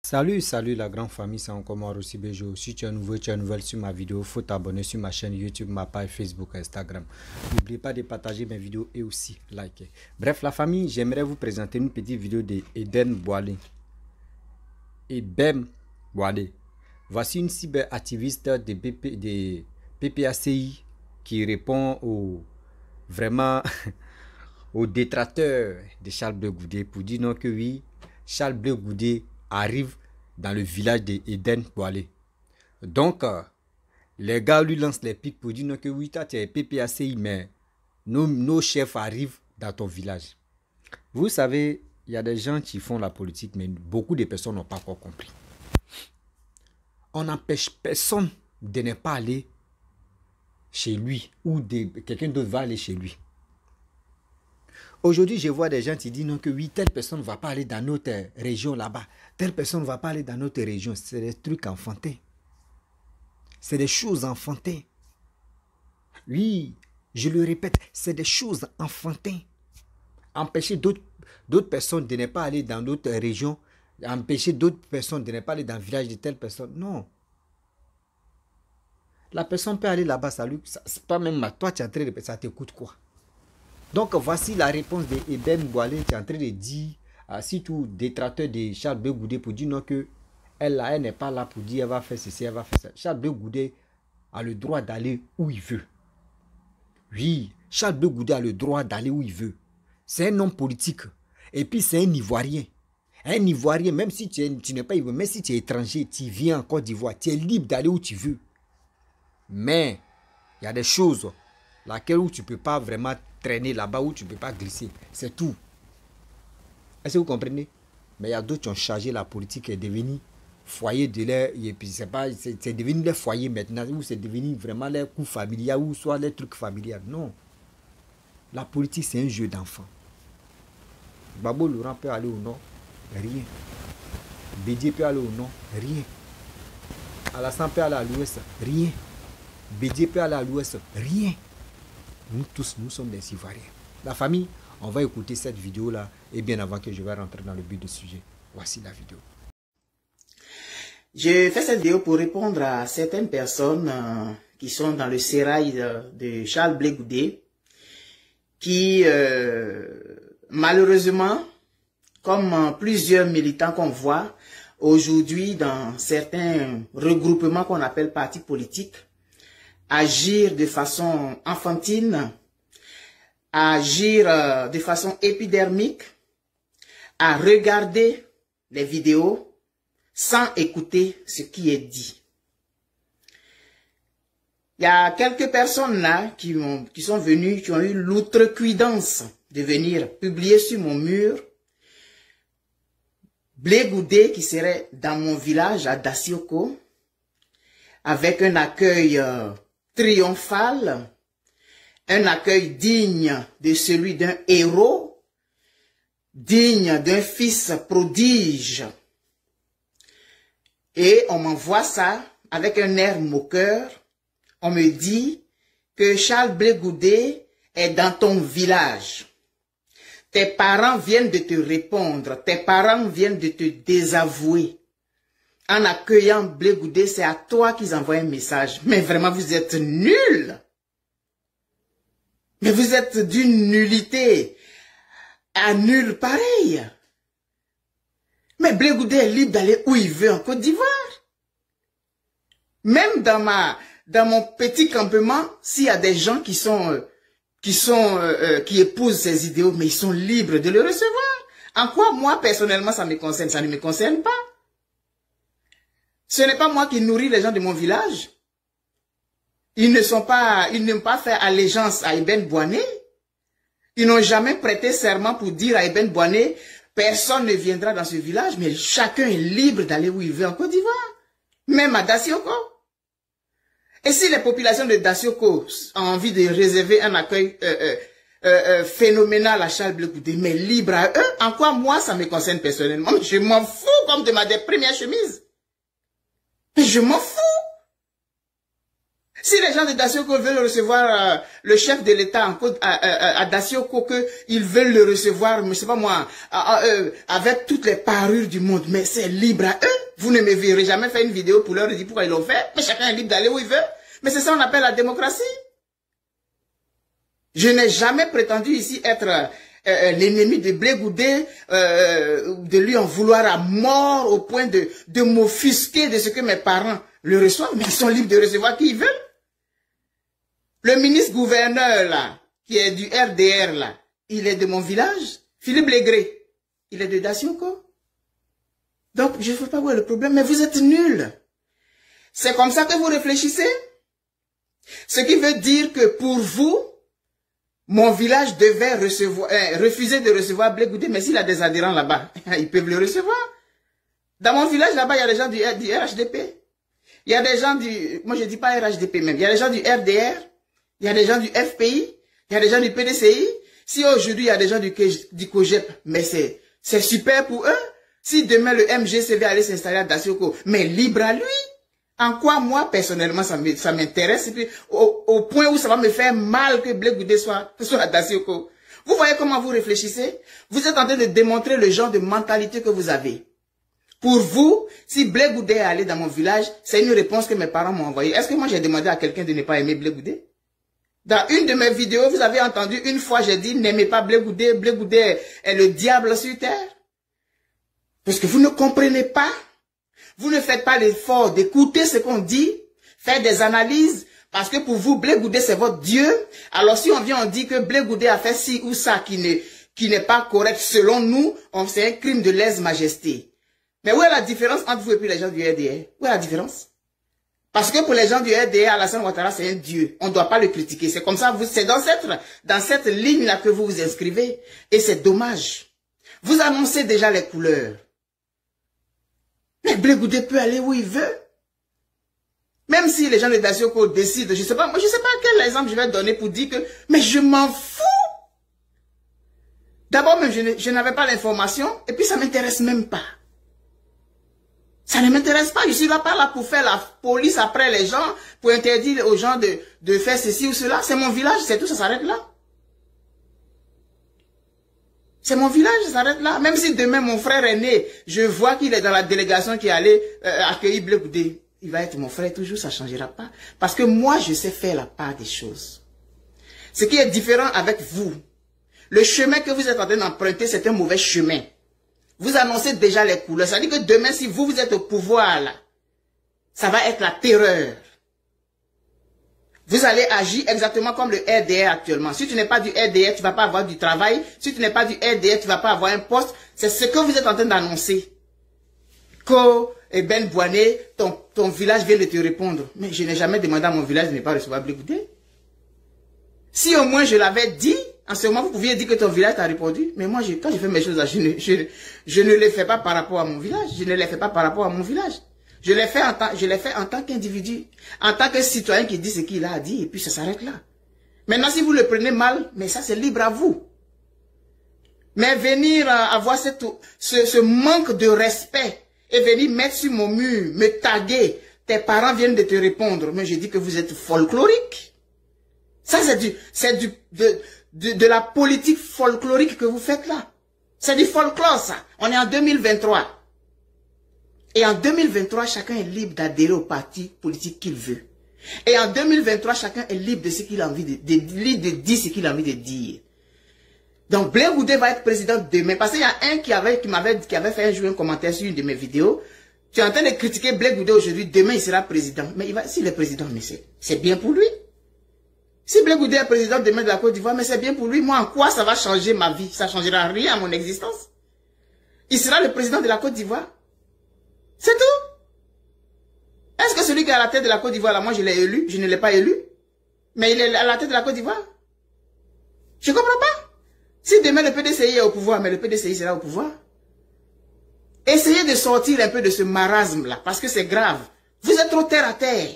Salut la grande famille, c'est encore moi Rossi Bejo. Si tu es nouveau, tu es nouvelle sur ma vidéo, faut t'abonner sur ma chaîne YouTube, ma page Facebook, Instagram. N'oubliez pas de partager mes vidéos et aussi liker. Bref, la famille, j'aimerais vous présenter une petite vidéo de Eden Boilé. Eden Boilé. Voici une cyberactiviste de PPACI qui répond vraiment aux détracteurs de Charles Blé Goudé pour dire non que oui, Charles Blé Goudé arrive dans le village de Eden Boilé. Donc, les gars lui lancent les pics pour dire non que oui, toi tu es PPACI, mais nos chefs arrivent dans ton village. Vous savez, il y a des gens qui font la politique, mais beaucoup de personnes n'ont pas encore compris. On n'empêche personne de ne pas aller chez lui ou quelqu'un d'autre va aller chez lui. Aujourd'hui, je vois des gens qui disent non que oui, telle personne ne va pas aller dans notre région là-bas. Telle personne ne va pas aller dans notre région. C'est des trucs enfantin. C'est des choses enfantines. Oui, je le répète, c'est des choses enfantines. Empêcher d'autres personnes de ne pas aller dans d'autres régions. Empêcher d'autres personnes de ne pas aller dans le village de telle personne. Non. La personne peut aller là-bas, c'est pas même à toi, tu es en train de ça te coûte quoi? Donc voici la réponse de Eden Boilé qui est en train de dire, si tout détracteur de Charles Blé Goudé pour dire non que elle n'est pas là pour dire elle va faire ceci, elle va faire ça. Charles Blé Goudé a le droit d'aller où il veut. Oui, Charles Blé Goudé a le droit d'aller où il veut. C'est un homme politique. Et puis c'est un Ivoirien. Un Ivoirien, même si tu n'es pas Ivoirien, même si tu es étranger, tu viens en Côte d'Ivoire, tu es libre d'aller où tu veux. Mais il y a des choses laquelle où tu ne peux pas vraiment traîner là-bas, où tu ne peux pas glisser. C'est tout. Est-ce que vous comprenez? Mais il y a d'autres qui ont chargé la politique et devenu foyer de l'air. Et puis c'est devenu les foyers maintenant, où c'est devenu vraiment les coups familiaux, ou soit les trucs familiaux. Non. La politique, c'est un jeu d'enfant. Babo Laurent peut aller au nord, rien. Bédié peut aller au nord, rien. Alassane peut aller à l'ouest, rien. Bédié peut aller à l'ouest, rien. Nous tous, nous sommes des Ivoiriens. La famille, on va écouter cette vidéo-là. Et bien avant que je vais rentrer dans le but du sujet, voici la vidéo. Je fais cette vidéo pour répondre à certaines personnes qui sont dans le sérail de Charles Blé Goudé, qui malheureusement, comme plusieurs militants qu'on voit aujourd'hui dans certains regroupements qu'on appelle partis politiques, agir de façon enfantine, agir de façon épidermique, à regarder les vidéos sans écouter ce qui est dit. Il y a quelques personnes là qui sont venues, qui ont eu l'outrecuidance de venir publier sur mon mur Blé Goudé qui serait dans mon village à Dacioko avec un accueil triomphal, un accueil digne de celui d'un héros, digne d'un fils prodige. Et on m'envoie ça avec un air moqueur. On me dit que Charles Blé Goudé est dans ton village. Tes parents viennent de te répondre, tes parents viennent de te désavouer. En accueillant Blé Goudé, c'est à toi qu'ils envoient un message. Mais vraiment, vous êtes nuls. Mais vous êtes d'une nullité à nulle pareille. Mais Blé Goudé est libre d'aller où il veut en Côte d'Ivoire. Même dans mon petit campement, s'il y a des gens qui épousent ces idéaux, mais ils sont libres de le recevoir. En quoi, moi, personnellement, ça me concerne? Ça ne me concerne pas. Ce n'est pas moi qui nourris les gens de mon village. Ils n'ont pas fait allégeance à Eden Boilé. Ils n'ont jamais prêté serment pour dire à Eden Boilé, personne ne viendra dans ce village, mais chacun est libre d'aller où il veut en Côte d'Ivoire. Même à Dacioko. Et si les populations de Dacioko ont envie de réserver un accueil phénoménal à Charles Blé Goudé, mais libre à eux, en quoi moi ça me concerne personnellement? Je m'en fous comme de ma première chemise. Je m'en fous. Si les gens de Dacioko veulent recevoir le chef de l'État à Dacioko, qu'ils veulent le recevoir, mais c'est pas moi, avec toutes les parures du monde, mais c'est libre à eux. Vous ne me verrez jamais faire une vidéo pour leur dire pourquoi ils l'ont fait, mais chacun est libre d'aller où il veut. Mais c'est ça qu'on appelle la démocratie. Je n'ai jamais prétendu ici être l'ennemi de Blé Goudé, de lui en vouloir à mort au point de m'offusquer de ce que mes parents le reçoivent, mais ils sont libres de recevoir qui ils veulent. Le ministre gouverneur, là, qui est du RDR, là, il est de mon village. Philippe Légré, il est de Dacioko. Donc, je ne veux pas voir le problème, mais vous êtes nuls. C'est comme ça que vous réfléchissez. Ce qui veut dire que pour vous, mon village devait refuser de recevoir Blé Goudé, mais s'il a des adhérents là-bas, ils peuvent le recevoir. Dans mon village, là-bas, il y a des gens du RHDP. Il y a des gens du... Moi, je ne dis pas RHDP même. Il y a des gens du RDR. Il y a des gens du FPI, il y a des gens du PDCI. Si aujourd'hui, il y a des gens du COGEP, mais c'est super pour eux. Si demain, le MGC va aller s'installer à Dacioko, mais libre à lui. En quoi, moi, personnellement, ça m'intéresse, au point où ça va me faire mal que Blé Goudé soit à Dacioko. Vous voyez comment vous réfléchissez? Vous êtes en train de démontrer le genre de mentalité que vous avez. Pour vous, si Blé Goudé est allé dans mon village, c'est une réponse que mes parents m'ont envoyée. Est-ce que moi, j'ai demandé à quelqu'un de ne pas aimer Blé Goudé? Dans une de mes vidéos, vous avez entendu une fois, j'ai dit, n'aimez pas Blé Goudé, Blé Goudé est le diable sur terre. Parce que vous ne comprenez pas. Vous ne faites pas l'effort d'écouter ce qu'on dit, faire des analyses, parce que pour vous, Blé Goudé, c'est votre Dieu. Alors si on vient, on dit que Blé Goudé a fait ci ou ça qui n'est pas correct selon nous, c'est un crime de lèse-majesté. Mais où est la différence entre vous et puis les gens du RDR? Où est la différence? Parce que pour les gens du RDR, Alassane Ouattara, c'est un dieu. On ne doit pas le critiquer. C'est comme ça, c'est dans cette ligne-là que vous vous inscrivez. Et c'est dommage. Vous annoncez déjà les couleurs. Mais Blé Goudé peut aller où il veut. Même si les gens de Dacioko décident, je sais pas quel exemple je vais donner pour dire que, mais je m'en fous. D'abord même, je n'avais pas l'information, et puis ça m'intéresse même pas. Ça ne m'intéresse pas. Je suis pas là pour faire la police après les gens, pour interdire aux gens de faire ceci ou cela. C'est mon village, c'est tout, ça s'arrête là. C'est mon village, ça s'arrête là. Même si demain mon frère aîné, je vois qu'il est dans la délégation qui allait accueillir Blé Goudé, il va être mon frère toujours, ça ne changera pas. Parce que moi, je sais faire la part des choses. Ce qui est différent avec vous, le chemin que vous êtes en train d'emprunter, c'est un mauvais chemin. Vous annoncez déjà les couleurs. Ça veut dire que demain, si vous êtes au pouvoir, là, ça va être la terreur. Vous allez agir exactement comme le RDR actuellement. Si tu n'es pas du RDR, tu ne vas pas avoir du travail. Si tu n'es pas du RDR, tu ne vas pas avoir un poste. C'est ce que vous êtes en train d'annoncer. Que Ben Boané, ton village vient de te répondre. Mais je n'ai jamais demandé à mon village de ne pas recevoir Blé Goudé. Si au moins je l'avais dit, en ce moment, vous pouviez dire que ton village t'a répondu. Mais moi, quand je fais mes choses, je ne les fais pas par rapport à mon village. Je ne les fais pas par rapport à mon village. Je l'ai fait en tant qu'individu, en tant que citoyen qui dit ce qu'il a à dire, et puis ça s'arrête là. Maintenant, si vous le prenez mal, mais ça, c'est libre à vous. Mais venir avoir ce manque de respect, et venir mettre sur mon mur, me taguer, tes parents viennent de te répondre, mais je dis que vous êtes folklorique. Ça, c'est de la politique folklorique que vous faites là. C'est du folklore, ça. On est en 2023. Et en 2023, chacun est libre d'adhérer au parti politique qu'il veut. Et en 2023, chacun est libre de ce qu'il a envie de dire ce qu'il a envie de dire. Donc, Blé Goudé va être président demain. Parce qu'il y a un qui avait fait un jour un commentaire sur une de mes vidéos. Tu es en train de critiquer Blé Goudé aujourd'hui. Demain, il sera président. Mais s'il est président, mais c'est bien pour lui. Si Blé Goudé est président demain de la Côte d'Ivoire, mais c'est bien pour lui. Moi, en quoi ça va changer ma vie? Ça ne changera rien à mon existence. Il sera le président de la Côte d'Ivoire. C'est tout. Est-ce que celui qui est à la tête de la Côte d'Ivoire, là, moi je l'ai élu, je ne l'ai pas élu, mais il est à la tête de la Côte d'Ivoire? Je ne comprends pas. Si demain le PDCI est au pouvoir, mais le PDCI sera au pouvoir, essayez de sortir un peu de ce marasme-là, parce que c'est grave. Vous êtes trop terre à terre.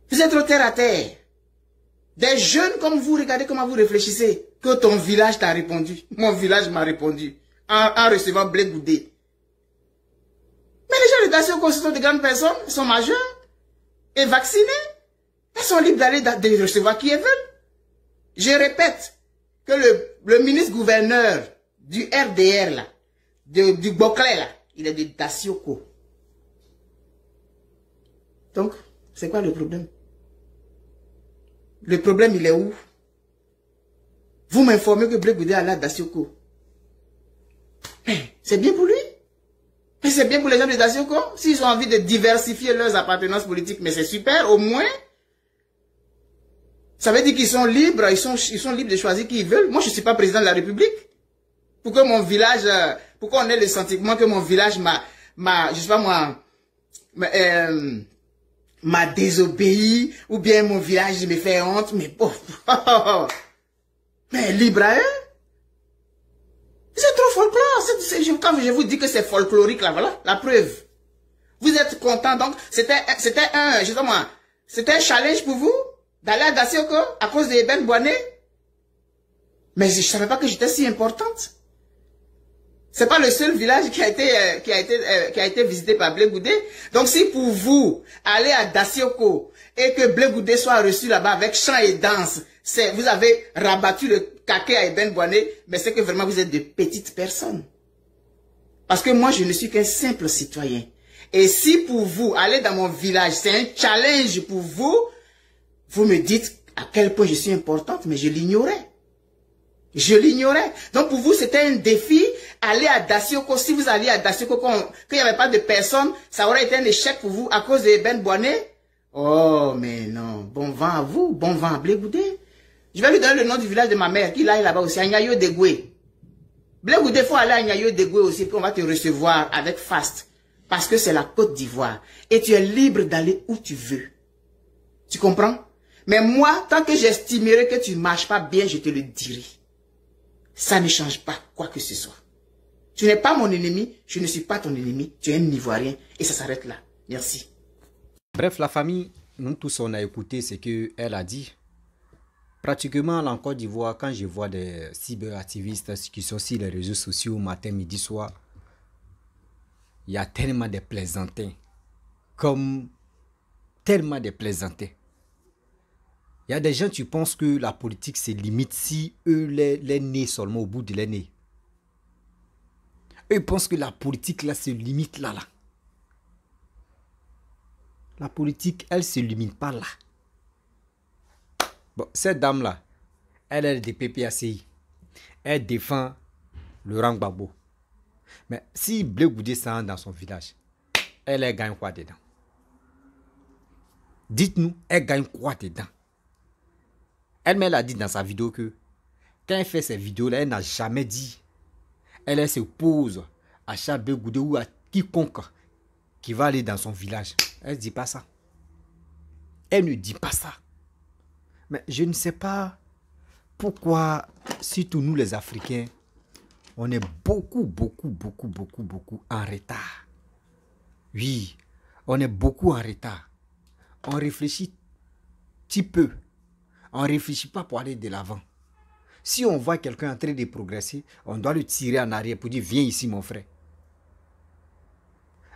Vous êtes trop terre à terre. Des jeunes comme vous, regardez comment vous réfléchissez, que ton village t'a répondu. Mon village m'a répondu, en recevant Blé Goudé. Mais les gens de Dacioko, ce sont de grandes personnes, ils sont majeurs et vaccinés. Elles sont libres d'aller de recevoir qui elles veulent. Je répète que le ministre-gouverneur du RDR, là, du Boclé, là, il est de Dacioko. Donc, c'est quoi le problème? Le problème, il est où? Vous m'informez que Blé Goudé a là Dacioko. C'est bien pour lui. Mais c'est bien pour les gens de Dacioko. S'ils ont envie de diversifier leurs appartenances politiques, mais c'est super, au moins. Ça veut dire qu'ils sont libres, ils sont libres de choisir qui ils veulent. Moi, je ne suis pas président de la République. Pour que mon village, pour qu'on ait le sentiment que mon village je sais pas moi, m'a désobéi, ou bien mon village me fait honte, mais bon, mais libre à eux. C'est trop folklore. Quand je vous dis que c'est folklorique, là, voilà, la preuve. Vous êtes content, donc, c'était un challenge pour vous, d'aller à Dacioko, à cause de Eben Boané. Mais je savais pas que j'étais si importante. C'est pas le seul village qui a été visité par Blé Goudé. Donc, si pour vous, aller à Dacioko, et que Blé Goudé soit reçu là-bas avec chant et danse, vous avez rabattu le caquet à Eben Boané, mais c'est que vraiment vous êtes de petites personnes. Parce que moi, je ne suis qu'un simple citoyen. Et si pour vous, aller dans mon village, c'est un challenge pour vous, vous me dites à quel point je suis importante, mais je l'ignorais. Je l'ignorais. Donc pour vous, c'était un défi, aller à Dacioko. Si vous alliez à Dacioko, qu'il n'y avait pas de personnes, ça aurait été un échec pour vous à cause de Eben Boané. Oh, mais non. Bon vent à vous, bon vent à Blé Goudé. Je vais lui donner le nom du village de ma mère, qui est là-bas aussi, à Nyayo Degoué. Blé Goudé, il faut aller à Nyayo Degoué aussi, puis on va te recevoir avec faste. Parce que c'est la Côte d'Ivoire. Et tu es libre d'aller où tu veux. Tu comprends? Mais moi, tant que j'estimerai que tu ne marches pas bien, je te le dirai. Ça ne change pas quoi que ce soit. Tu n'es pas mon ennemi, je ne suis pas ton ennemi, tu es un Ivoirien et ça s'arrête là. Merci. Bref, la famille, nous tous on a écouté ce qu'elle a dit. Pratiquement en Côte d'Ivoire, quand je vois des cyberactivistes qui sont sur les réseaux sociaux matin, midi, soir, il y a tellement de plaisantins. Tellement de plaisantins. Il y a des gens, tu penses que la politique se limite si eux, les nez seulement au bout de les nez. Eux pensent que la politique là se limite là. La politique, elle se limite pas là. Bon, cette dame là, elle est des PPACI. Elle défend Laurent Gbagbo. Mais si Blé Goudé s'en dans son village, elle gagne quoi dedans? Dites-nous, elle gagne quoi dedans? Elle-même a dit dans sa vidéo que quand elle fait ces vidéos-là, elle n'a jamais dit. Elle s'oppose à Charles Blé Goudé ou à quiconque qui va aller dans son village. Elle ne dit pas ça. Elle ne dit pas ça. Mais je ne sais pas pourquoi, surtout nous les Africains, on est beaucoup en retard. Oui, on est beaucoup en retard. On réfléchit petit peu. On ne réfléchit pas pour aller de l'avant. Si on voit quelqu'un en train de progresser, on doit le tirer en arrière pour dire « Viens ici, mon frère ».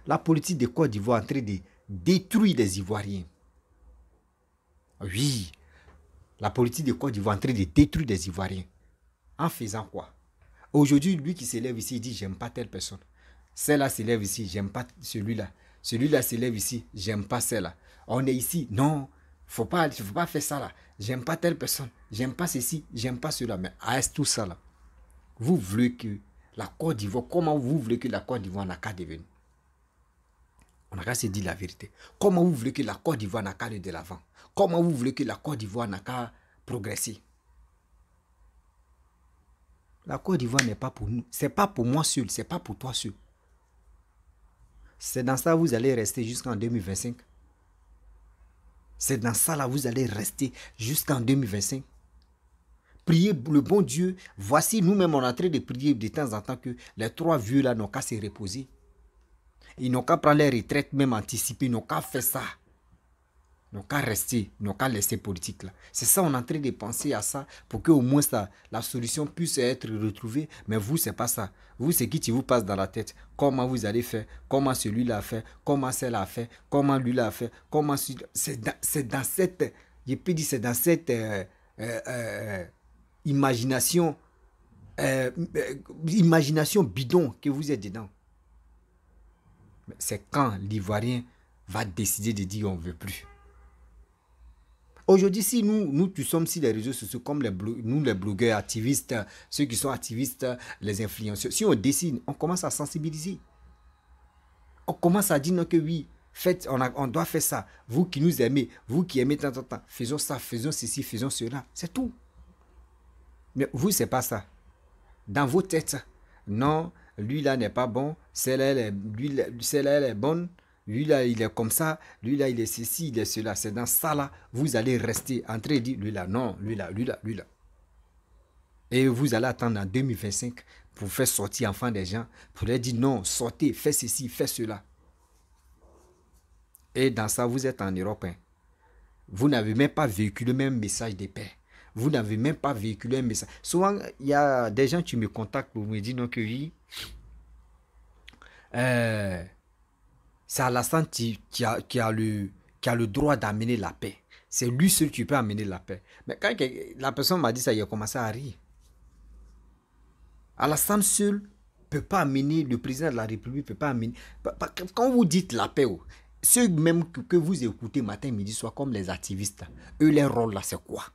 La politique de Côte d'Ivoire est en train de détruire les Ivoiriens. Oui, la politique de Côte d'Ivoire est en train de détruire les Ivoiriens. En faisant quoi? Aujourd'hui, lui qui s'élève ici, il dit « J'aime pas telle personne ». Celle-là s'élève ici, j'aime pas celui-là. Celui-là s'élève ici, j'aime pas celle-là. On est ici, non, faut pas faire ça là. J'aime pas telle personne, j'aime pas ceci, j'aime pas cela. Mais est-ce tout ça là? Vous voulez que la Côte d'Ivoire, comment vous voulez que la Côte d'Ivoire n'a qu'à devenir? On n'a qu'à se dire la vérité. Comment vous voulez que la Côte d'Ivoire n'a qu'à aller de l'avant? Comment vous voulez que la Côte d'Ivoire n'a qu'à progresser? La Côte d'Ivoire n'est pas pour nous. C'est pas pour moi seul, c'est pas pour toi seul. C'est dans ça que vous allez rester jusqu'en 2025. C'est dans ça là vous allez rester jusqu'en 2025. Priez le bon Dieu. Voici nous-mêmes on est en train de prier de temps en temps que les trois vieux là n'ont qu'à se reposer. Ils n'ont qu'à prendre leur retraite même anticipée. Ils n'ont qu'à faire ça. Ils n'ont qu'à rester. Ils n'ont qu'à laisser politique là. C'est ça on est en train de penser à ça pour que au moins ça, la solution puisse être retrouvée. Mais vous c'est pas ça. Vous c'est qui vous passe dans la tête. Comment vous allez faire? Comment celui-là a fait? Comment celle-là a fait? Comment lui l'a fait? Comment c'est dans cette Je peux dire, c'est dans cette imagination, imagination bidon que vous êtes dedans. C'est quand l'Ivoirien va décider de dire on ne veut plus. Aujourd'hui, si nous sommes sur les réseaux sociaux, comme nous les blogueurs activistes, ceux qui sont activistes, les influenceurs, si on décide, on commence à sensibiliser. On commence à dire non que oui, faites, on doit faire ça. Vous qui nous aimez, vous qui aimez tant, faisons ça, faisons ceci, faisons cela. C'est tout. Mais vous, c'est pas ça. Dans vos têtes, non, lui là n'est pas bon, celle-là elle est bonne, lui là il est comme ça, lui là il est ceci, il est cela. C'est dans ça là, vous allez rester en train de dire lui là, non, lui là, lui là, lui là. Et vous allez attendre en 2025 pour faire sortir enfants des gens, pour leur dire non, sortez, faites ceci, faites cela. Et dans ça, vous êtes en Europe. Hein. Vous n'avez même pas véhiculé le même message de paix. Vous n'avez même pas véhiculé un message. Souvent, il y a des gens qui me contactent pour me dire non, que oui, c'est Alassane qui a le droit d'amener la paix. C'est lui seul qui peut amener la paix. Mais quand la personne m'a dit ça, il a commencé à rire. Alassane seul ne peut pas amener, le président de la République ne peut pas amener. Quand vous dites la paix, ceux même que vous écoutez matin, midi, soir, comme les activistes, eux, leur rôle là, c'est quoi?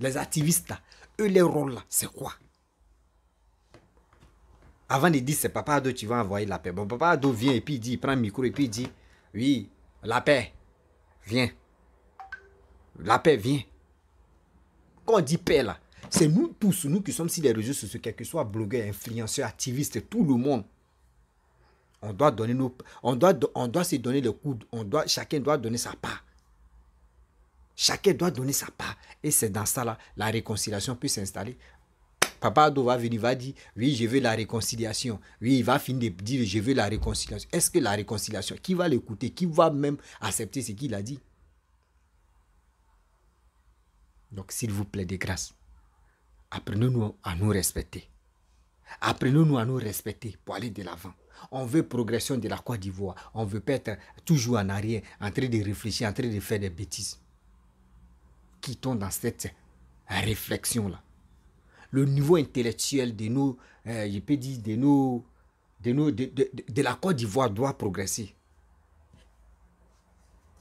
Les activistes, eux, leur rôle là, c'est quoi? Avant de dire c'est Papa Ado, tu vas envoyer la paix. Bon, Papa Ado vient et puis il dit, il prend le micro et puis il dit, oui, la paix, viens. La paix, viens. Quand on dit paix là, c'est nous tous, nous qui sommes sur les réseaux sociaux, quels que soient blogueurs, influenceurs, activistes, tout le monde. On doit donner on doit se donner le coude. Chacun doit donner sa part. Chacun doit donner sa part. Et c'est dans ça là, la réconciliation peut s'installer. Papa Ado va venir, va dire, oui, je veux la réconciliation. Oui, il va finir de dire, je veux la réconciliation. Est-ce que la réconciliation, qui va l'écouter, qui va même accepter ce qu'il a dit? Donc, s'il vous plaît, de grâce, apprenez-nous à nous respecter. Apprenez-nous à nous respecter pour aller de l'avant. On veut progression de la Côte d'Ivoire. On ne veut pas être toujours en arrière, en train de réfléchir, en train de faire des bêtises. Quittons dans cette réflexion-là. Le niveau intellectuel de nos, je peux dire, de la Côte d'Ivoire doit progresser.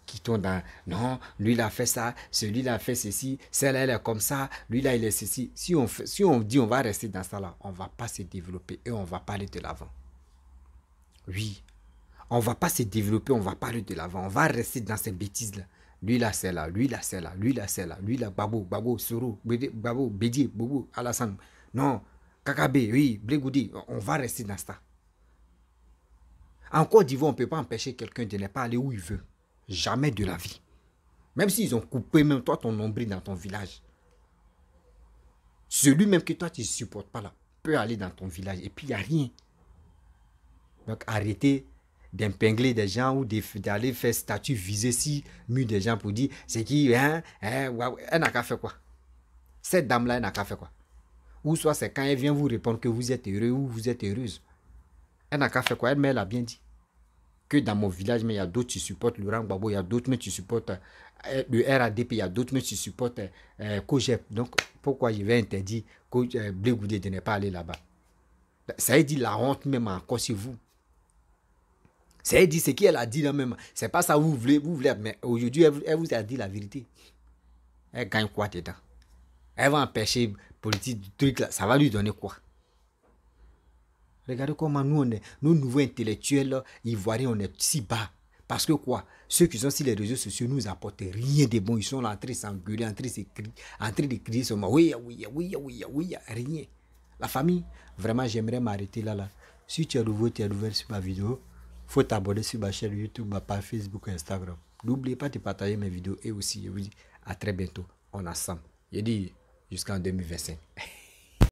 Quittons dans, non, lui il a fait ça, celui-là a fait ceci, celle-là elle est comme ça, lui-là il est ceci. Si on dit on va rester dans ça là, on ne va pas se développer et on ne va pas aller de l'avant. Oui, on ne va pas se développer, on ne va pas aller de l'avant. On va rester dans ces bêtises-là. Lui là, c'est là, lui là, c'est là, lui là, c'est là, lui là, Babo, Soro, Babo, Bédié, Bobo, Alassane. Non, Kakabe, oui, Blégoudi, on va rester dans ça. En Côte d'Ivoire, on ne peut pas empêcher quelqu'un de ne pas aller où il veut. Jamais de la vie. Même s'ils ont coupé même toi ton nombril dans ton village. Celui même que toi tu ne supportes pas là, peut aller dans ton village et puis il n'y a rien. Donc arrêtez d'empingler des gens ou d'aller faire statut visé si mur des gens pour dire c'est qui, elle n'a qu'à faire quoi? Cette dame-là, elle n'a qu'à faire quoi? Ou soit c'est quand elle vient vous répondre que vous êtes heureux ou vous êtes heureuse. Elle n'a qu'à faire quoi? Elle a bien dit. Que dans mon village, mais il y a d'autres qui supportent Laurent Gbagbo, il y a d'autres mais qui supportent le RADP, il y a d'autres mais qui supportent COGEP. Donc, pourquoi je vais interdire Blégoudé de ne pas aller là-bas? Ça a dit la honte même encore sur vous. Ça a dit ce qu'elle a dit là même. C'est pas ça vous voulez, mais aujourd'hui, elle vous a dit la vérité. Elle gagne quoi dedans? Elle va empêcher politique du truc là, ça va lui donner quoi? Regardez comment nous, on est, nous nouveaux intellectuels là, ivoiriens, on est si bas. Parce que quoi? Ceux qui sont sur les réseaux sociaux nous apportent rien de bon. Ils sont là en train de s'engueuler, en train de crier sur moi. Oui, rien. La famille, vraiment, j'aimerais m'arrêter là. Si tu es nouveau, tu es ouvert sur ma vidéo, il faut t'abonner sur ma chaîne YouTube, ma page Facebook et Instagram. N'oubliez pas de partager mes vidéos et aussi, je vous dis à très bientôt. On est ensemble. Je dis jusqu'en 2025.